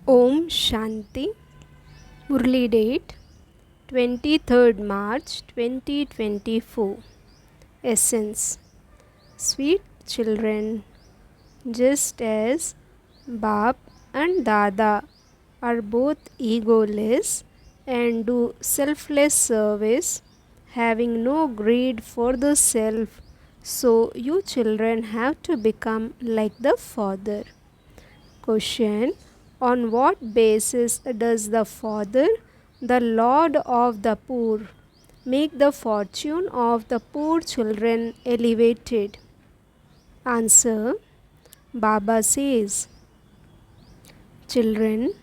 Om Shanti. Murli date 23rd March 2024. Essence. Sweet children, just as Bap and Dada are both egoless and do selfless service, having no greed for the self, so you children have to become like the Father. Question. On what basis does the Father, the Lord of the poor, make the fortune of the poor children elevated? Answer. Baba says, children,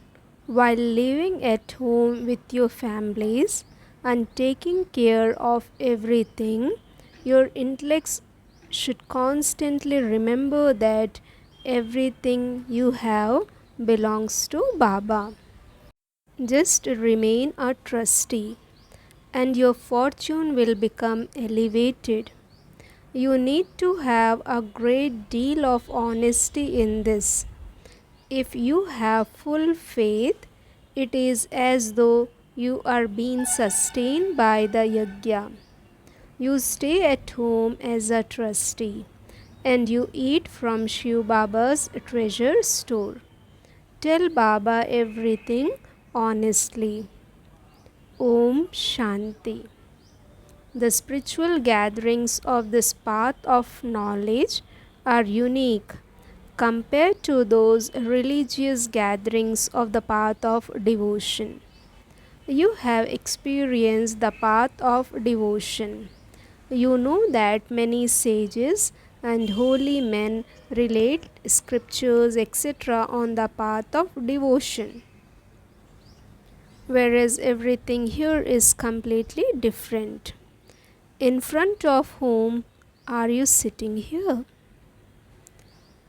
while living at home with your families and taking care of everything, your intellects should constantly remember that everything you have belongs to Baba. Just remain a trustee and your fortune will become elevated. You need to have a great deal of honesty in this. If you have full faith, it is as though you are being sustained by the yajna. You stay at home as a trustee and you eat from Shiv Baba's treasure store. Tell Baba everything honestly. Om Shanti. The spiritual gatherings of this path of knowledge are unique compared to those religious gatherings of the path of devotion. You have experienced the path of devotion. You know that many sages and holy men relate scriptures etc. on the path of devotion, whereas everything here is completely different. In front of whom are you sitting here?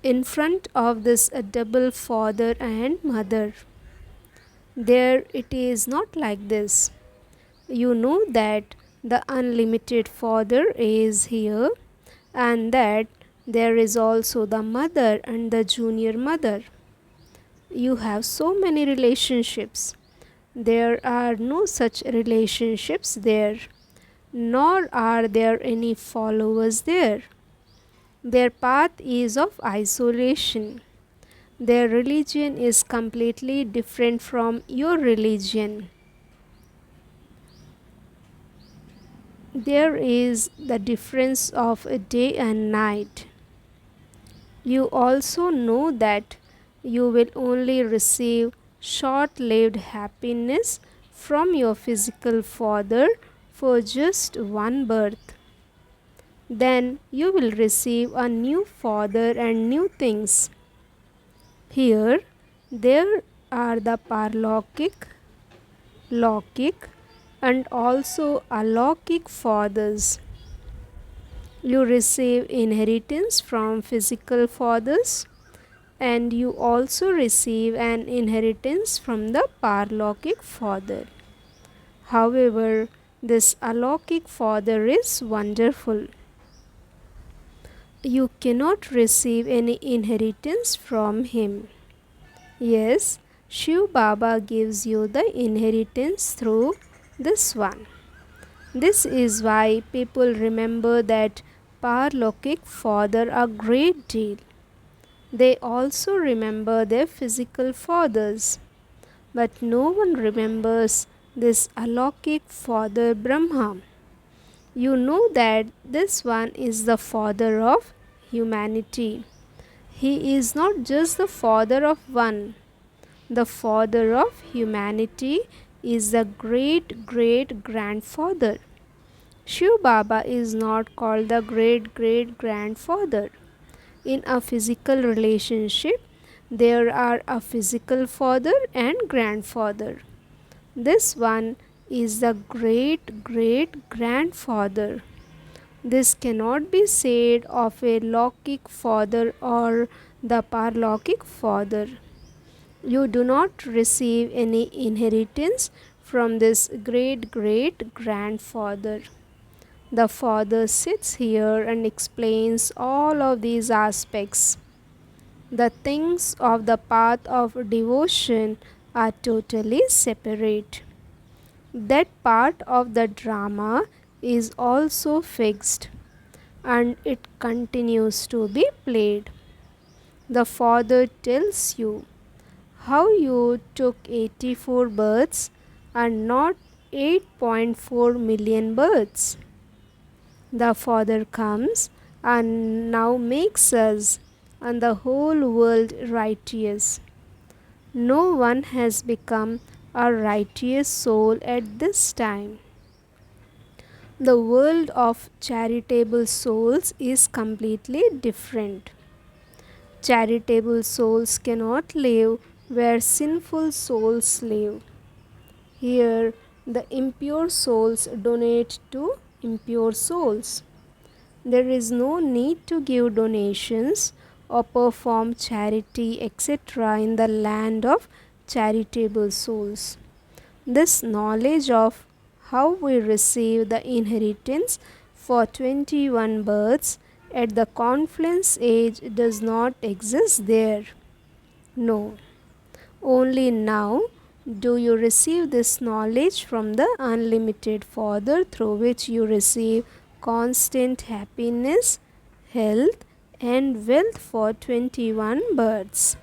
In front of this double father and mother. There it is not like this. You know that the unlimited Father is here and that there is also the mother and the junior mother. You have so many relationships. There are no such relationships there, nor are there any followers there. Their path is of isolation. Their religion is completely different from your religion. There is the difference of day and night. You also know that you will only receive short-lived happiness from your physical father for just one birth. Then you will receive a new father and new things. Here, there are the parlokik, lokik, and also alokik fathers. You receive inheritance from physical fathers and you also receive an inheritance from the parlokik father. However, this alokik father is wonderful. You cannot receive any inheritance from him. Yes, Shiv Baba gives you the inheritance through this one. This is why people remember that Parlokik father a great deal. They also remember their physical fathers. But no one remembers this Alokik father Brahma. You know that this one is the father of humanity. He is not just the father of one. The father of humanity is the great great grandfather. Shiv Baba is not called the great great grandfather. In a physical relationship, there are a physical father and grandfather. This one is the great great grandfather. This cannot be said of a Lokik father or the Parlokik father. You do not receive any inheritance from this great great grandfather. The Father sits here and explains all of these aspects. The things of the path of devotion are totally separate. That part of the drama is also fixed and it continues to be played. The father tells you how you took 84 births and not 8.4 million births. The Father comes and now makes us and the whole world righteous. No one has become a righteous soul at this time. The world of charitable souls is completely different. Charitable souls cannot live where sinful souls live. Here, the impure souls donate to impure souls. There is no need to give donations or perform charity, etc., in the land of charitable souls. This knowledge of how we receive the inheritance for 21 births at the confluence age does not exist there. No. Only now do you receive this knowledge from the unlimited Father, through which you receive constant happiness, health, and wealth for 21 births.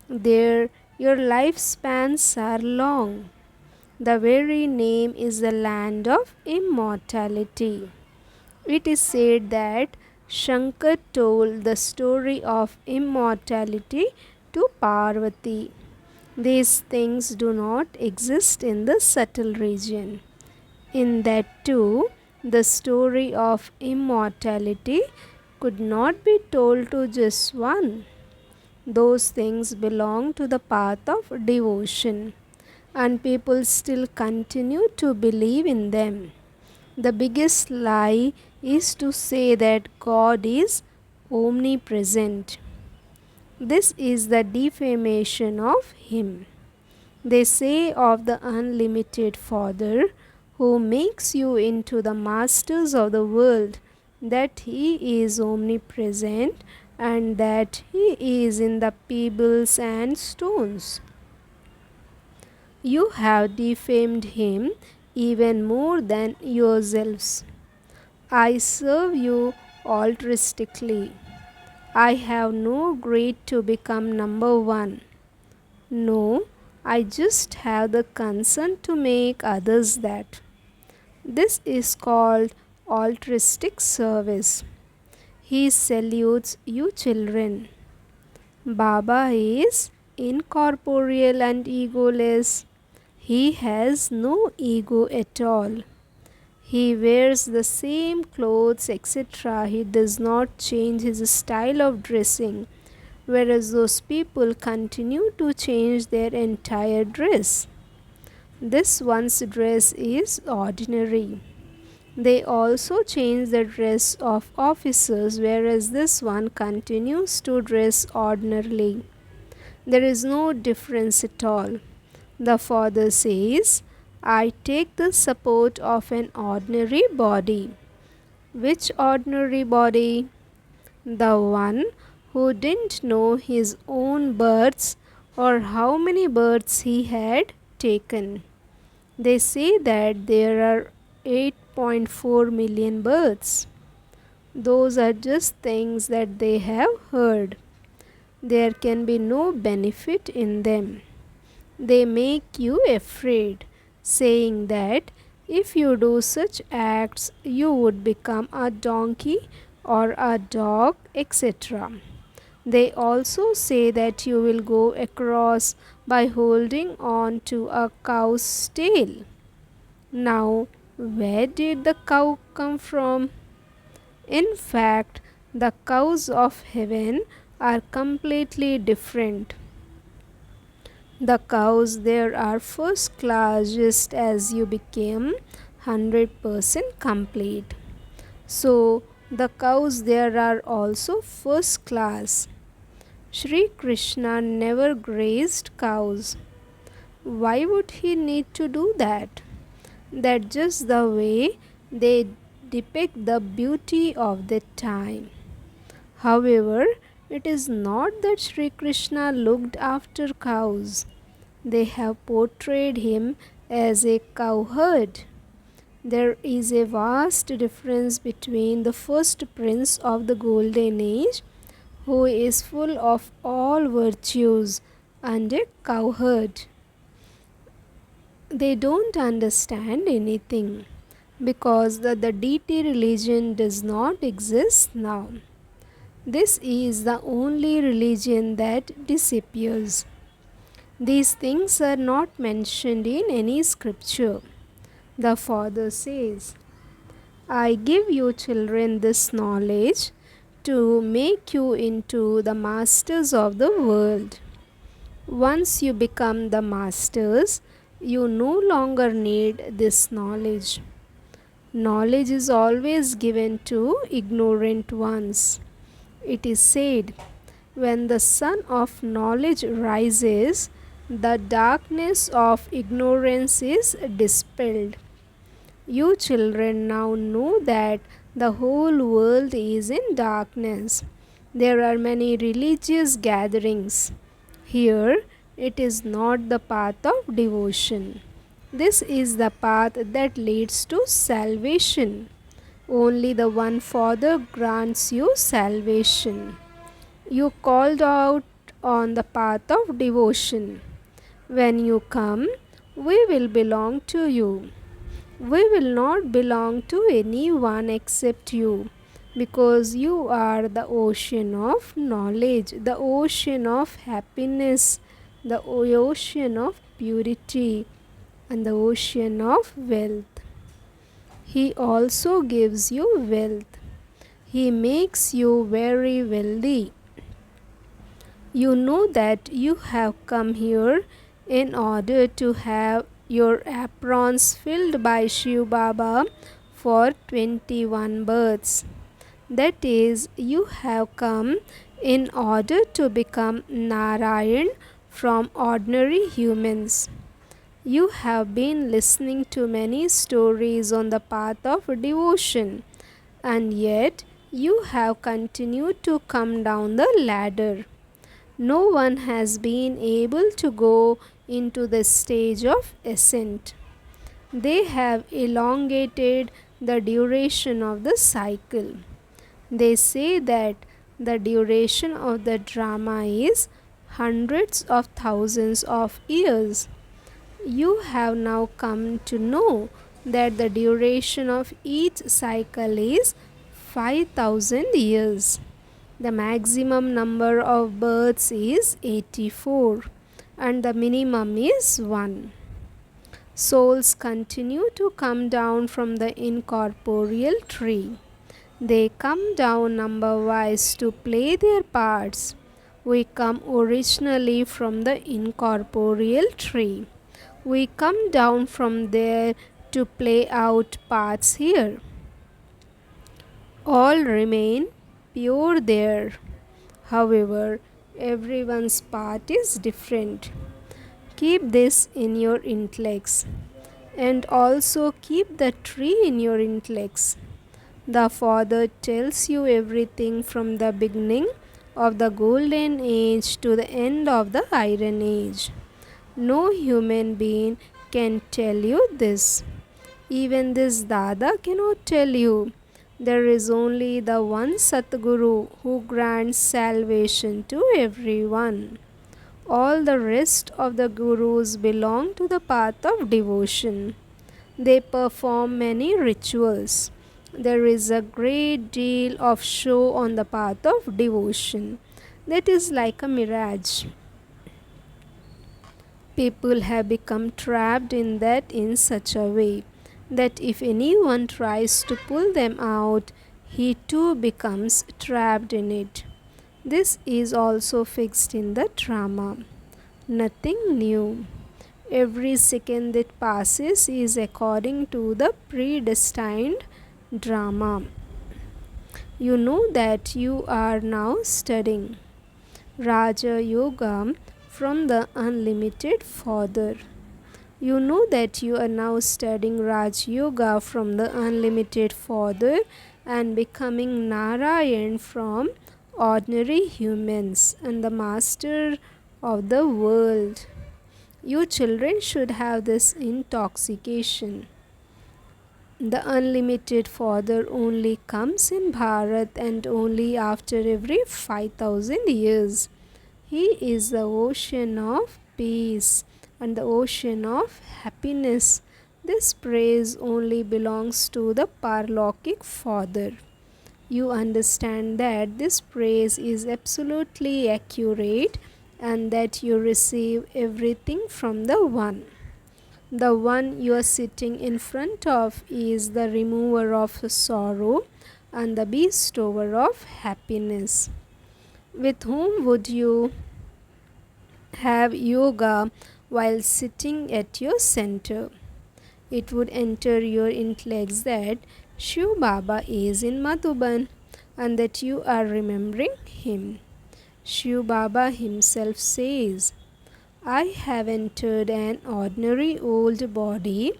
There, your lifespans are long. The very name is the land of immortality. It is said that Shankar told the story of immortality to Parvati. These things do not exist in the subtle region. In that too, the story of immortality could not be told to just one. Those things belong to the path of devotion, and people still continue to believe in them. The biggest lie is to say that God is omnipresent. This is the defamation of Him. They say of the unlimited Father who makes you into the masters of the world that He is omnipresent and that He is in the pebbles and stones. You have defamed Him even more than yourselves. I serve you altruistically. I have no greed to become number one. No, I just have the concern to make others that. This is called altruistic service. He salutes you children. Baba is incorporeal and egoless. He has no ego at all. He wears the same clothes, etc. He does not change his style of dressing, whereas those people continue to change their entire dress. This one's dress is ordinary. They also change the dress of officers, whereas this one continues to dress ordinarily. There is no difference at all. The Father says, I take the support of an ordinary body. Which ordinary body? The one who didn't know his own births or how many births he had taken. They say that there are 8.4 million births. Those are just things that they have heard. There can be no benefit in them. They make you afraid, saying that if you do such acts, you would become a donkey or a dog, etc. They also say that you will go across by holding on to a cow's tail. Now, where did the cow come from? In fact, the cows of heaven are completely different. The cows there are first class, just as you became 100% complete. So, the cows there are also first class. Shri Krishna never grazed cows. Why would he need to do that? That's just the way they depict the beauty of the time. However, It is not that Sri Krishna looked after cows. They have portrayed him as a cowherd. There is a vast difference between the first prince of the golden age, who is full of all virtues, and a cowherd. They don't understand anything because the deity religion does not exist now. This is the only religion that disappears. These things are not mentioned in any scripture. The Father says, I give you children this knowledge to make you into the masters of the world. Once you become the masters, you no longer need this knowledge. Knowledge is always given to ignorant ones. It is said, when the sun of knowledge rises, the darkness of ignorance is dispelled. You children now know that the whole world is in darkness. There are many religious gatherings. Here, it is not the path of devotion. This is the path that leads to salvation. Only the one Father grants you salvation. You called out on the path of devotion. When you come, we will belong to you. We will not belong to anyone except you, because you are the ocean of knowledge, the ocean of happiness, the ocean of purity, and the ocean of wealth. He also gives you wealth. He makes you very wealthy. You know that you have come here in order to have your aprons filled by Shiv Baba for 21 births. That is, you have come in order to become Narayan from ordinary humans. You have been listening to many stories on the path of devotion, and yet you have continued to come down the ladder. No one has been able to go into the stage of ascent. They have elongated the duration of the cycle. They say that the duration of the drama is hundreds of thousands of years. You have now come to know that the duration of each cycle is 5,000 years. The maximum number of births is 84 and the minimum is 1. Souls continue to come down from the incorporeal tree. They come down number-wise to play their parts. We come originally from the incorporeal tree. We come down from there to play out parts here. All remain pure there. However, everyone's part is different. Keep this in your intellects, and also keep the tree in your intellects. The Father tells you everything from the beginning of the golden age to the end of the iron age. No human being can tell you this. Even this Dada cannot tell you. There is only the one Satguru who grants salvation to everyone. All the rest of the Gurus belong to the path of devotion. They perform many rituals. There is a great deal of show on the path of devotion. That is like a mirage. People have become trapped in that in such a way that if anyone tries to pull them out, he too becomes trapped in it. This is also fixed in the drama. Nothing new. Every second that passes is according to the predestined drama. You know that you are now studying Raja Yoga from the unlimited Father. You know that you are now studying Raj Yoga from the unlimited Father and becoming Narayan from ordinary humans and the master of the world. You children should have this intoxication. The unlimited Father only comes in Bharat and only after every 5000 years. He is the ocean of peace and the ocean of happiness. This praise only belongs to the Parlokik Father. You understand that this praise is absolutely accurate and that you receive everything from the One. The one you are sitting in front of is the remover of sorrow and the bestower of happiness. With whom would you have yoga while sitting at your center? It would enter your intellects that Shiv Baba is in Madhuban and that you are remembering him. Shiv Baba himself says, I have entered an ordinary old body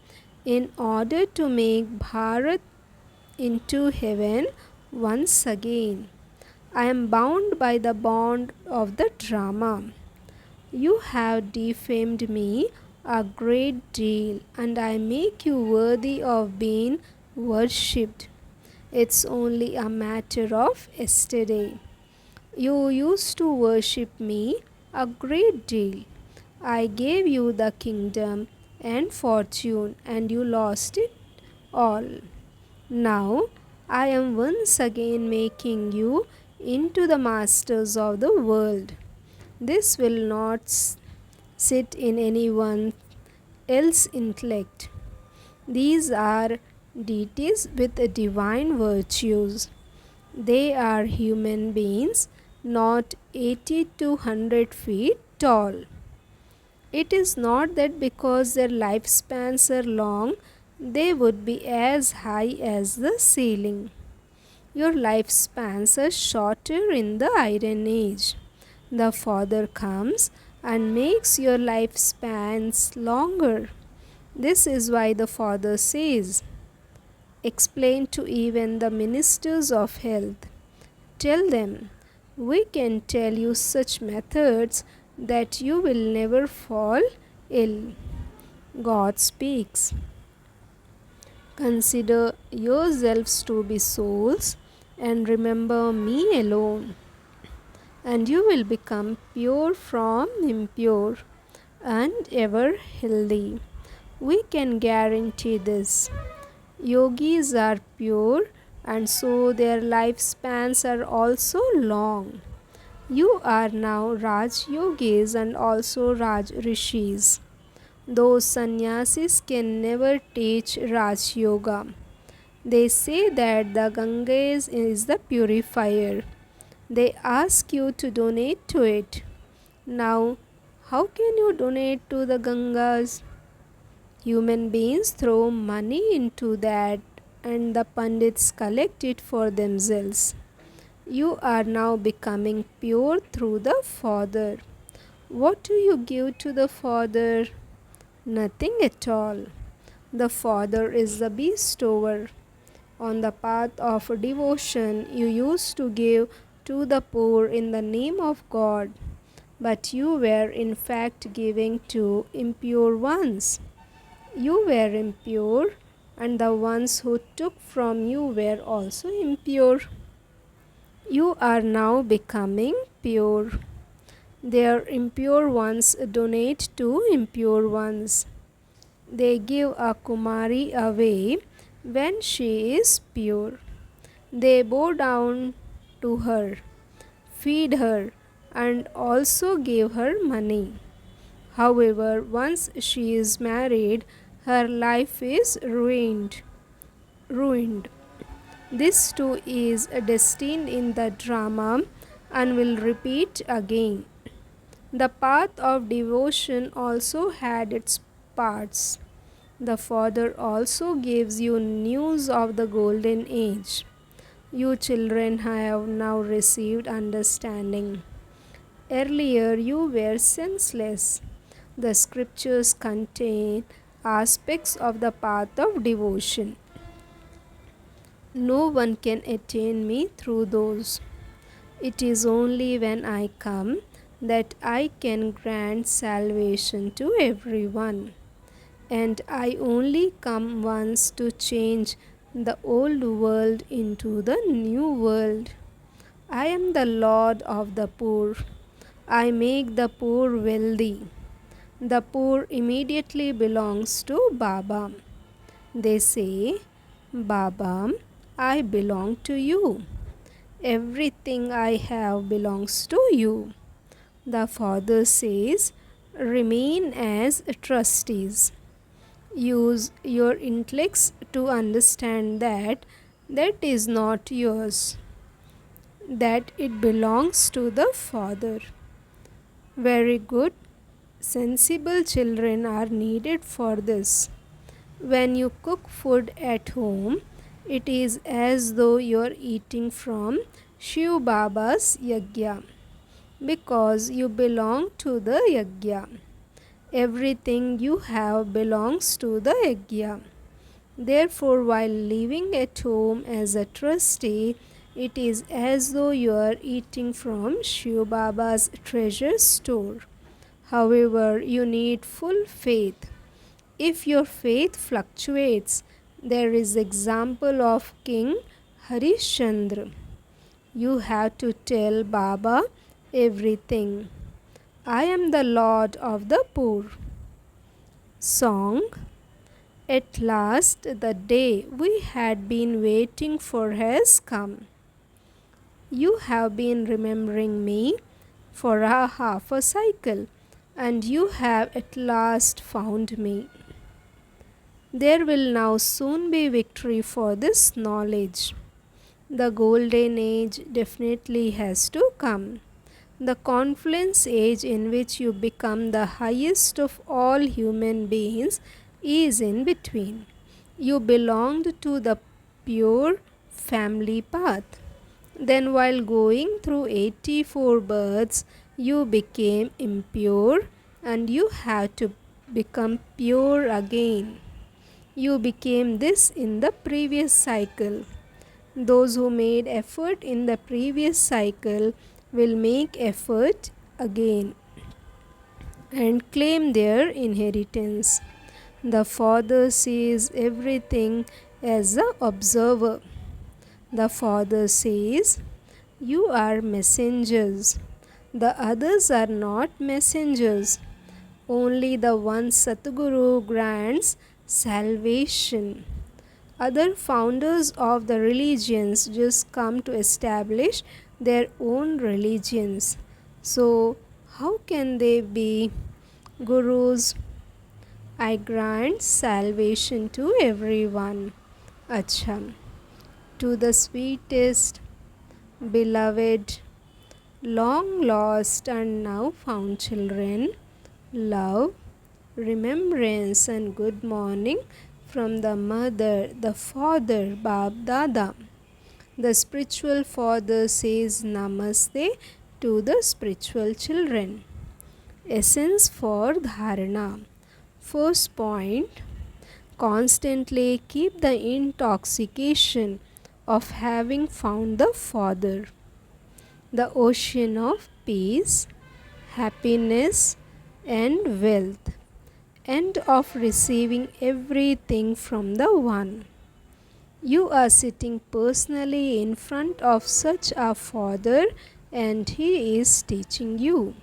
in order to make Bharat into heaven once again. I am bound by the bond of the drama. You have defamed me a great deal, and I make you worthy of being worshipped. It's only a matter of yesterday. You used to worship me a great deal. I gave you the kingdom and fortune, and you lost it all. Now I am once again making you into the masters of the world. This will not sit in anyone else's intellect. These are deities with divine virtues. They are human beings, not 80 to 100 feet tall. It is not that because their lifespans are long, they would be as high as the ceiling. Your lifespans are shorter in the Iron Age. The Father comes and makes your lifespans longer. This is why the Father says, explain to even the ministers of health. Tell them, we can tell you such methods that you will never fall ill. God speaks. Consider yourselves to be souls and remember me alone, and you will become pure from impure and ever healthy. We can guarantee this. Yogis are pure and so their lifespans are also long. You are now Raj Yogis and also Raj Rishis. Those sannyasis can never teach Raj Yoga. They say that the Ganges is the purifier. They ask you to donate to it. Now, how can you donate to the Gangas? Human beings throw money into that and the Pandits collect it for themselves. You are now becoming pure through the Father. What do you give to the Father? Nothing at all. The Father is the bestower. On the path of devotion, you used to give to the poor in the name of God, but you were in fact giving to impure ones. You were impure, and the ones who took from you were also impure. You are now becoming pure. Their impure ones donate to impure ones. They give a Kumari away when she is pure. They bow down to her, feed her, and also give her money. However, once she is married, her life is ruined. This too is destined in the drama and will repeat again. The path of devotion also had its parts. The Father also gives you news of the golden age. You children have now received understanding. Earlier you were senseless. The scriptures contain aspects of the path of devotion. No one can attain me through those. It is only when I come that I can grant salvation to everyone. And I only come once to change the old world into the new world. I am the Lord of the poor. I make the poor wealthy. The poor immediately belongs to Baba. They say, Baba, I belong to you. Everything I have belongs to you. The father says, remain as trustees. Use your intellects to understand that that is not yours, that it belongs to the father. Very good. Sensible children are needed for this. When you cook food at home, it is as though you are eating from Shiv Baba's yagya, because you belong to the yagya. Everything you have belongs to the yagya. Therefore, while living at home as a trustee, it is as though you are eating from Shiv Baba's treasure store. However, you need full faith. If your faith fluctuates, there is example of King Harishchandra. You have to tell Baba everything. I am the Lord of the poor. Song. At last the day we had been waiting for has come. You have been remembering me for a half a cycle, and you have at last found me. There will now soon be victory for this knowledge. The golden age definitely has to come. The confluence age in which you become the highest of all human beings is in between. You belonged to the pure family path. Then, while going through 84 births, you became impure and you have to become pure again. You became this in the previous cycle. Those who made effort in the previous cycle will make effort again and claim their inheritance. The Father sees everything as an observer. The Father says, you are messengers. The others are not messengers. Only the one Satguru grants salvation. Other founders of the religions just come to establish their own religions. So, how can they be gurus? I grant salvation to everyone. Acha. To the sweetest, beloved, long lost and now found children, love, remembrance and good morning from the mother, the father, Bab Dada. The spiritual father says Namaste to the spiritual children. Essence for Dharana. First point, constantly keep the intoxication of having found the Father, the ocean of peace, happiness and wealth, and of receiving everything from the One. You are sitting personally in front of such a Father and He is teaching you.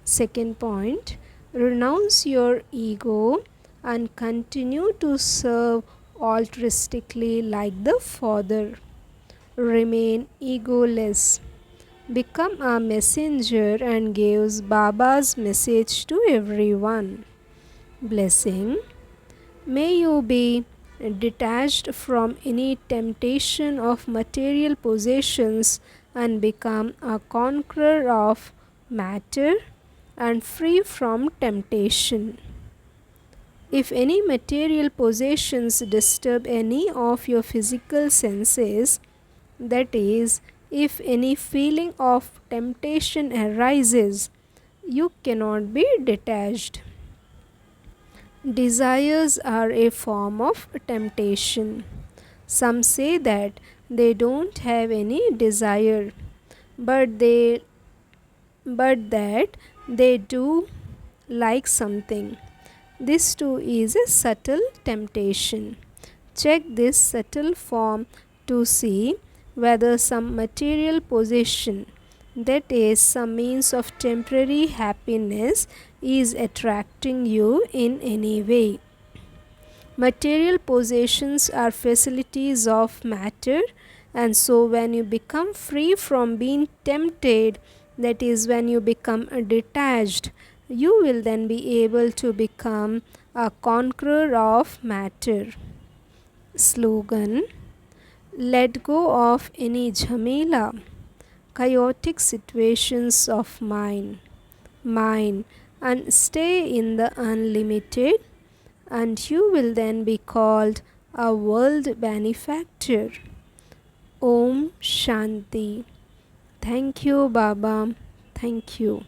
Second point, renounce your ego and continue to serve altruistically like the Father. Remain egoless. Become a messenger and gives Baba's message to everyone. Blessing. May you be detached from any temptation of material possessions and become a conqueror of matter and free from temptation. If any material possessions disturb any of your physical senses, that is, if any feeling of temptation arises, you cannot be detached. Desires are a form of temptation. Some say that they don't have any desire. but that they do like something. This too is a subtle temptation. Check this subtle form to see whether some material possession, that is, some means of temporary happiness, is attracting you in any way. Material possessions are facilities of matter, and so when you become free from being tempted, that is, when you become detached, you will then be able to become a conqueror of matter. Slogan: let go of any jhamela, chaotic situations of mind, and stay in the unlimited, and you will then be called a world benefactor. Om Shanti. Thank you, Baba. Thank you.